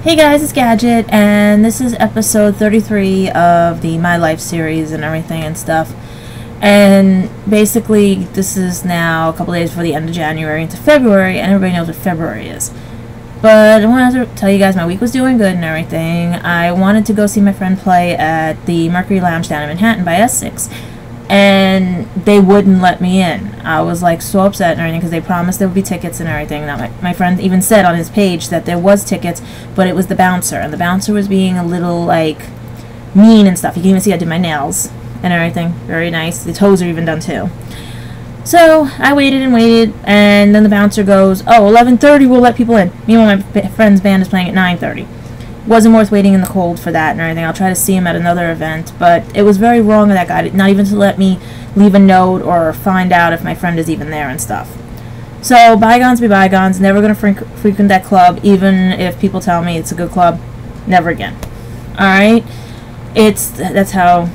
Hey guys, it's Gadget, and this is episode 33 of the My Life series and everything and stuff. And basically, this is now a couple days before the end of January into February, and everybody knows what February is. But I wanted to tell you guys my week was doing good and everything. I wanted to go see my friend play at the Mercury Lounge down in Manhattan by Essex, and they wouldn't let me in. I was like so upset and everything because they promised there would be tickets and everything. Now my friend even said on his page that there was tickets, but it was the bouncer, and the bouncer was being a little like mean and stuff. You can even see I did my nails and everything. Very nice. The toes are even done too. So I waited and waited, and then the bouncer goes, "Oh, 11:30 we'll let people in." Meanwhile, my friend's band is playing at 9:30. Wasn't worth waiting in the cold for that and everything. I'll try to see him at another event, but it was very wrong of that guy not even to let me leave a note or find out if my friend is even there and stuff. So bygones be bygones. Never gonna frequent that club, even if people tell me it's a good club. Never again. All right. That's how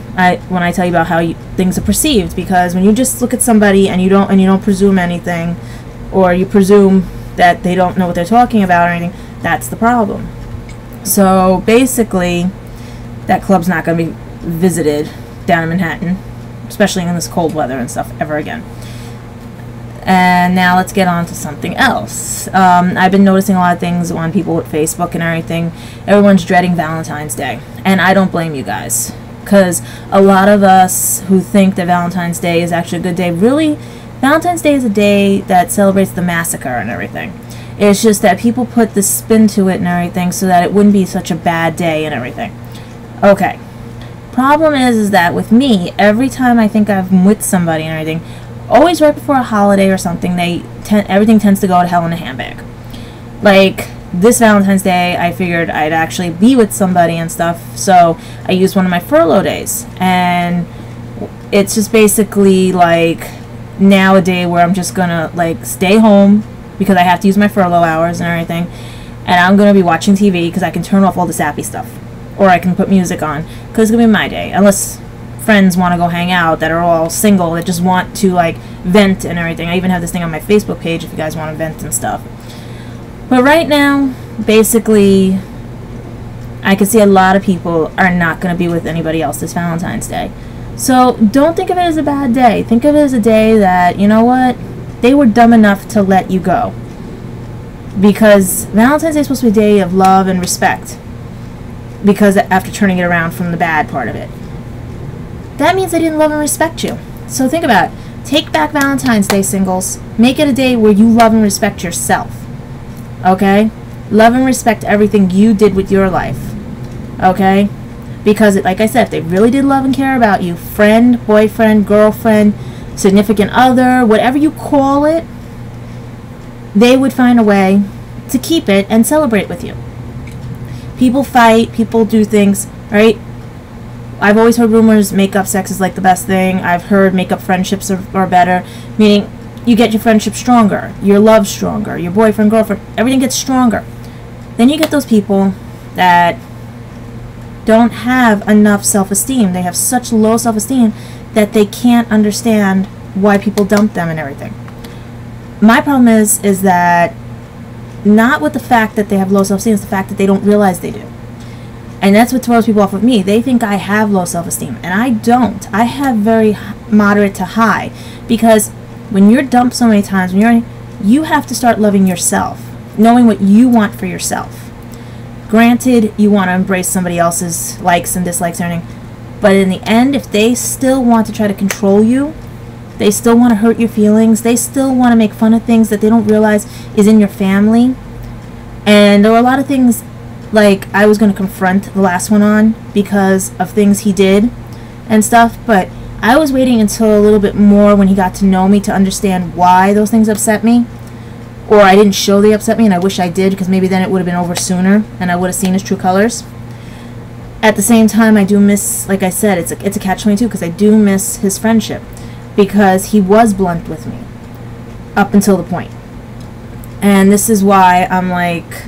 when I tell you about how things are perceived, because when you just look at somebody and you don't presume anything, or you presume that they don't know what they're talking about or anything, that's the problem. So basically, that club's not going to be visited down in Manhattan, especially in this cold weather and stuff, ever again. And now let's get on to something else. I've been noticing a lot of things on people with Facebook and everything. Everyone's dreading Valentine's Day, and I don't blame you guys, because a lot of us who think that Valentine's Day is actually a good day, really, Valentine's Day is a day that celebrates the massacre and everything. It's just that people put the spin to it and everything so that it wouldn't be such a bad day and everything. Okay. Problem is that with me, every time I think I'm with somebody and everything, always right before a holiday or something, everything tends to go to hell in a handbag. Like this Valentine's Day, I figured I'd actually be with somebody and stuff, so I used one of my furlough days, and it's just basically like now a day where I'm just gonna like stay home because I have to use my furlough hours and everything, and I'm gonna be watching TV because I can turn off all the sappy stuff, or I can put music on because it's gonna be my day, unless friends want to go hang out that are all single that just want to like vent and everything. I even have this thing on my Facebook page if you guys want to vent and stuff. But right now, basically, I can see a lot of people are not going to be with anybody else this Valentine's Day. So don't think of it as a bad day. Think of it as a day that, you know what, they were dumb enough to let you go. Because Valentine's Day is supposed to be a day of love and respect. Because after turning it around from the bad part of it, that means they didn't love and respect you. So think about it. Take back Valentine's Day, singles. Make it a day where you love and respect yourself. Okay? Love and respect everything you did with your life. Okay? Because, like I said, if they really did love and care about you, friend, boyfriend, girlfriend, significant other, whatever you call it, they would find a way to keep it and celebrate with you. People fight, people do things, right? I've always heard rumors make-up sex is like the best thing. I've heard make-up friendships are better, meaning you get your friendship stronger, your love stronger, your boyfriend, girlfriend, everything gets stronger. Then you get those people that don't have enough self-esteem. They have such low self-esteem that they can't understand why people dump them and everything. My problem is that not with the fact that they have low self-esteem, it's the fact that they don't realize they do. And that's what throws people off with me. They think I have low self-esteem, and I don't. I have very moderate to high, because when you're dumped so many times, you have to start loving yourself, knowing what you want for yourself. Granted, you want to embrace somebody else's likes and dislikes and everything, but in the end, if they still want to try to control you, they still want to hurt your feelings, they still want to make fun of things that they don't realize is in your family, and there are a lot of things. Like, I was going to confront the last one on because of things he did and stuff, but I was waiting until a little bit more when he got to know me to understand why those things upset me. Or I didn't show they upset me, and I wish I did, because maybe then it would have been over sooner and I would have seen his true colors. At the same time, I do miss, like I said, it's a catch-22, because I do miss his friendship, because he was blunt with me up until the point. And this is why I'm like,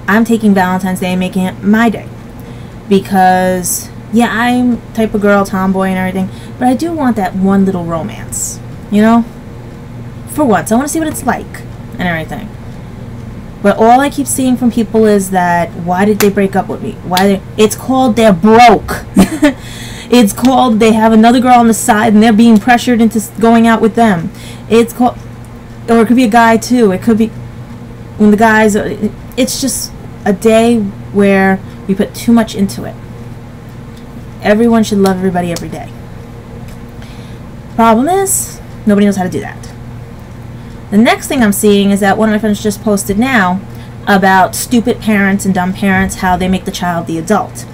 I'm taking Valentine's Day and making it my day. Because, yeah, I'm type of girl, tomboy and everything, but I do want that one little romance, you know? For once, I want to see what it's like and everything. But all I keep seeing from people is that, why did they break up with me? It's called they're broke. It's called they have another girl on the side and they're being pressured into going out with them. It's called, or it could be a guy too. It could be when the guys, it's just a day where we put too much into it. Everyone should love everybody every day. Problem is, nobody knows how to do that. The next thing I'm seeing is that one of my friends just posted now about stupid parents and dumb parents, how they make the child the adult.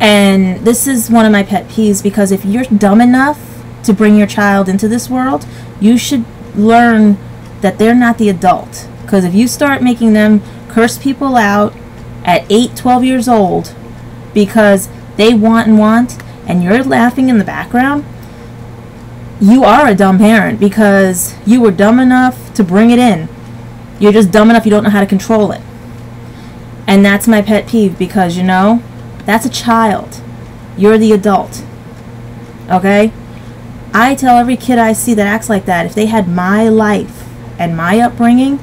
And this is one of my pet peeves, because if you're dumb enough to bring your child into this world, you should learn that they're not the adult. Because if you start making them curse people out at 8, 12 years old because they want, and you're laughing in the background, you are a dumb parent, because you were dumb enough to bring it in. You're just dumb enough you don't know how to control it. And that's my pet peeve, because, you know, that's a child. You're the adult. Okay? I tell every kid I see that acts like that, if they had my life and my upbringing,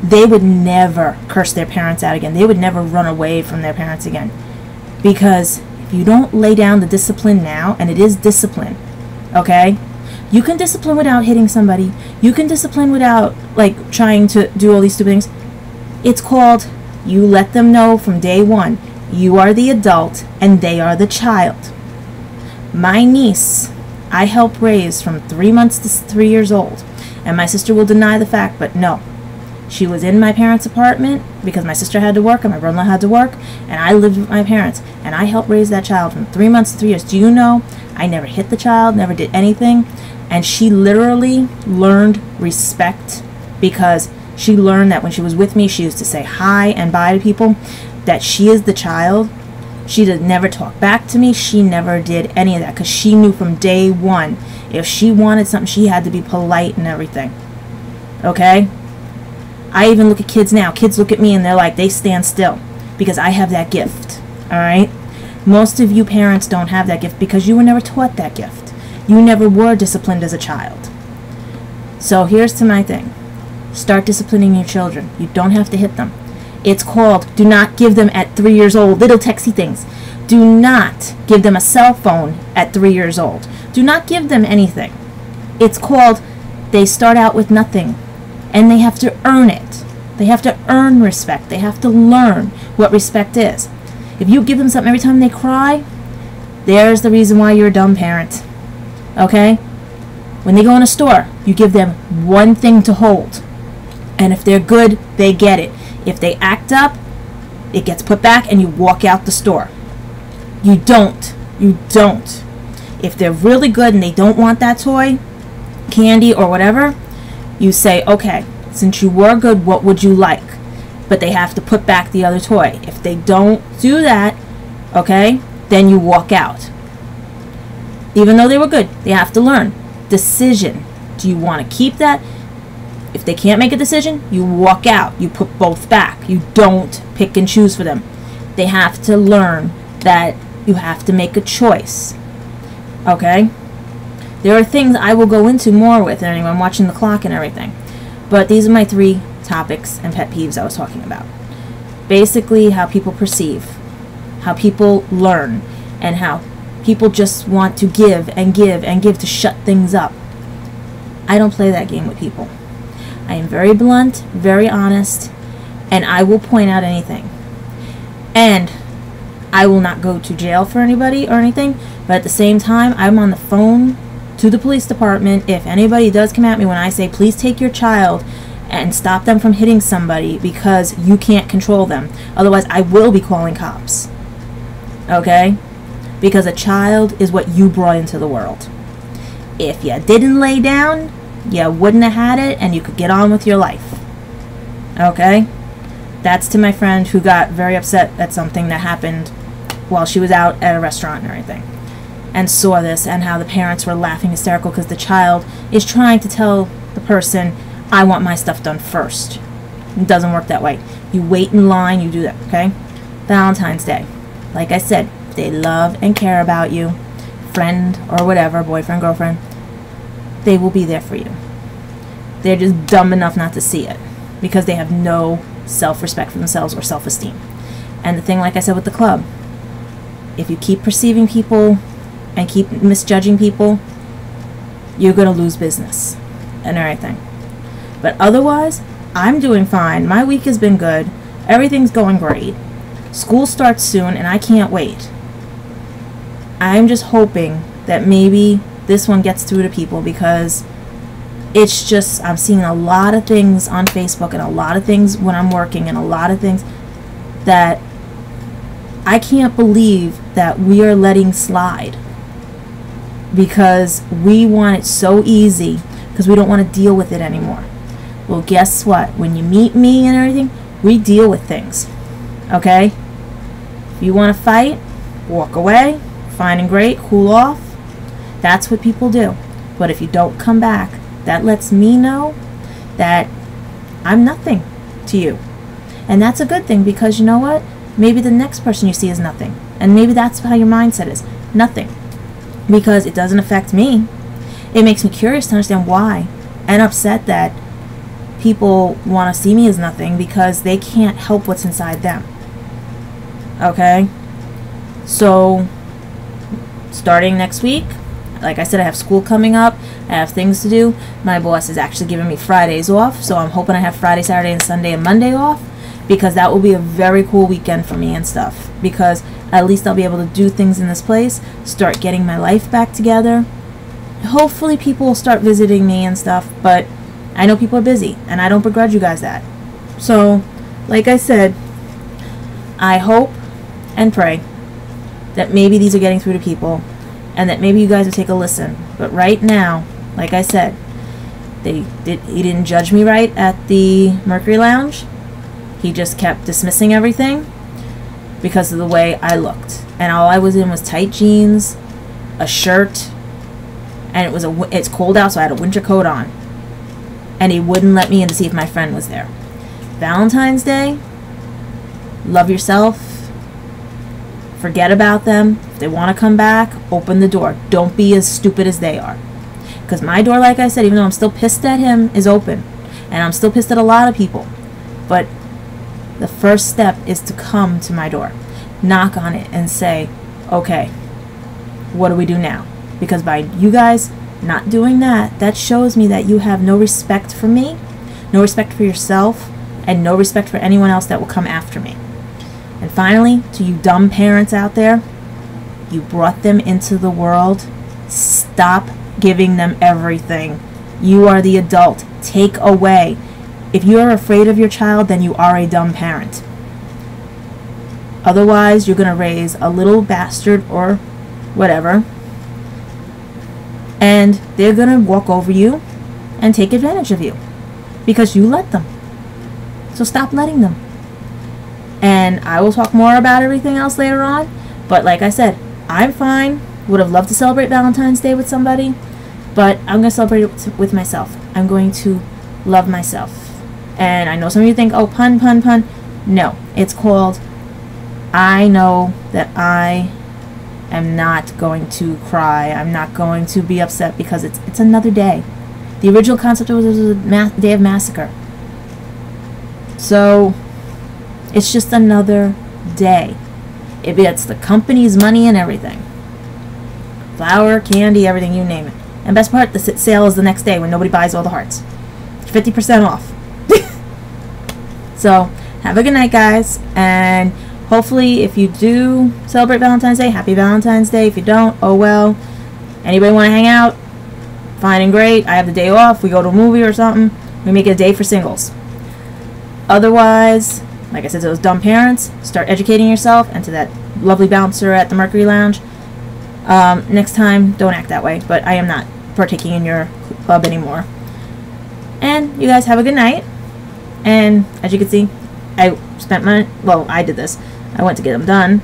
they would never curse their parents out again. They would never run away from their parents again. Because if you don't lay down the discipline now, and it is discipline, okay? You can discipline without hitting somebody. You can discipline without, like, trying to do all these stupid things. It's called, you let them know from day one, you are the adult and they are the child. My niece, I helped raise from 3 months to 3 years old. And my sister will deny the fact, but no. She was in my parents' apartment because my sister had to work and my brother-in-law had to work, and I lived with my parents, and I helped raise that child from 3 months to 3 years. Do you know, I never hit the child, never did anything, and she literally learned respect, because she learned that when she was with me, she used to say hi and bye to people, that she is the child. She did never talk back to me. She never did any of that, because she knew from day one, if she wanted something, she had to be polite and everything. Okay? I even look at kids now. Kids look at me and they're like, they stand still, because I have that gift. Alright? Most of you parents don't have that gift because you were never taught that gift. You never were disciplined as a child. So here's to my thing. Start disciplining your children. You don't have to hit them. It's called, do not give them at 3 years old little texty things. Do not give them a cell phone at 3 years old. Do not give them anything. It's called, they start out with nothing. And they have to earn it. They have to earn respect. They have to learn what respect is. If you give them something every time they cry, there's the reason why you're a dumb parent. Okay? When they go in a store, you give them one thing to hold. And if they're good, they get it. If they act up, it gets put back and you walk out the store. You don't. You don't. If they're really good and they don't want that toy, candy, or whatever, you say, okay, since you were good, what would you like? But they have to put back the other toy. If they don't do that, okay, then you walk out. Even though they were good, they have to learn. Decision. Do you want to keep that? If they can't make a decision, you walk out. You put both back. You don't pick and choose for them. They have to learn that you have to make a choice. Okay? There are things I will go into more with, and I'm watching the clock and everything. But these are my 3 topics and pet peeves I was talking about. Basically, how people perceive, how people learn, and how people just want to give and give and give to shut things up. I don't play that game with people. I am very blunt, very honest, and I will point out anything. And I will not go to jail for anybody or anything, but at the same time, I'm on the phone to the police department if anybody does come at me when I say, please take your child and stop them from hitting somebody because you can't control them. Otherwise, I will be calling cops. Okay? Because a child is what you brought into the world. If you didn't lay down, you wouldn't have had it and you could get on with your life. Okay? That's to my friend who got very upset at something that happened while she was out at a restaurant and everything, and saw this, and how the parents were laughing hysterical because the child is trying to tell the person, I want my stuff done first. It doesn't work that way. You wait in line, you do that, okay? Valentine's Day. Like I said, they love and care about you, friend or whatever, boyfriend, girlfriend, they will be there for you. They're just dumb enough not to see it. because they have no self-respect for themselves or self-esteem. And the thing, like I said with the club, if you keep perceiving people and keep misjudging people, you're going to lose business and everything. But otherwise, I'm doing fine. My week has been good. Everything's going great. School starts soon, and I can't wait. I'm just hoping that maybe this one gets through to people, because it's just, I'm seeing a lot of things on Facebook and a lot of things when I'm working and a lot of things that I can't believe that we are letting slide because we want it so easy, because we don't want to deal with it anymore. Well, guess what? When you meet me and everything, we deal with things. Okay? If you want to fight, walk away, fine and great, cool off. That's what people do. But if you don't come back, that lets me know that I'm nothing to you. And that's a good thing, because you know what? Maybe the next person you see is nothing. And maybe that's how your mindset is. Nothing. Because it doesn't affect me. It makes me curious to understand why. And upset that people want to see me as nothing because they can't help what's inside them. Okay? So, starting next week, like I said, I have school coming up. I have things to do. My boss is actually giving me Fridays off, so I'm hoping I have Friday, Saturday, and Sunday and Monday off, because that will be a very cool weekend for me and stuff. Because at least I'll be able to do things in this place, start getting my life back together. Hopefully people will start visiting me and stuff, but I know people are busy, and I don't begrudge you guys that. So, like I said, I hope and pray that maybe these are getting through to people, and that maybe you guys will take a listen. But right now, like I said, he didn't judge me right at the Mercury Lounge. He just kept dismissing everything because of the way I looked. And all I was in was tight jeans, a shirt, and it's cold out, so I had a winter coat on. And he wouldn't let me in to see if my friend was there. Valentine's Day, love yourself. Forget about them. If they want to come back, open the door. Don't be as stupid as they are. Because my door, like I said, even though I'm still pissed at him, is open. And I'm still pissed at a lot of people. But the first step is to come to my door. Knock on it and say, okay, what do we do now? Because by you guys not doing that, that shows me that you have no respect for me, no respect for yourself, and no respect for anyone else that will come after me. And finally, to you dumb parents out there, you brought them into the world. Stop giving them everything. You are the adult. Take away. If you are afraid of your child, then you are a dumb parent. Otherwise, you're going to raise a little bastard or whatever, and they're going to walk over you and take advantage of you because you let them. So stop letting them. And I will talk more about everything else later on. But like I said, I'm fine. Would have loved to celebrate Valentine's Day with somebody. But I'm going to celebrate it with myself. I'm going to love myself. And I know some of you think, oh, pun, pun, pun. No. It's called, I know that I am not going to cry. I'm not going to be upset because it's another day. The original concept was a day of massacre. So it's just another day. It gets the company's money and everything. Flour, candy, everything, you name it. And best part, the sale is the next day when nobody buys all the hearts. 50% off. So, have a good night, guys. And hopefully, if you do celebrate Valentine's Day, happy Valentine's Day. If you don't, oh well. Anybody want to hang out? Fine and great. I have the day off. We go to a movie or something. We make it a day for singles. Otherwise, like I said to those dumb parents, start educating yourself, and to that lovely bouncer at the Mercury Lounge. Next time, don't act that way, but I am not partaking in your club anymore. And you guys have a good night. And as you can see, I spent I did this. I went to get them done,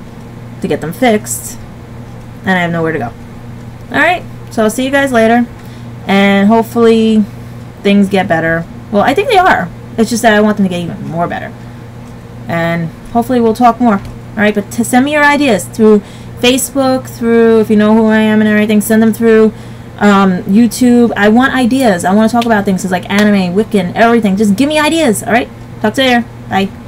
to get them fixed, and I have nowhere to go. Alright, so I'll see you guys later, and hopefully things get better. Well, I think they are. It's just that I want them to get even more better. And hopefully we'll talk more. Alright, but send me your ideas through Facebook, through, if you know who I am and everything, send them through YouTube. I want ideas. I want to talk about things. It's like anime, Wiccan, everything. Just give me ideas. All right. Talk to you later. Bye.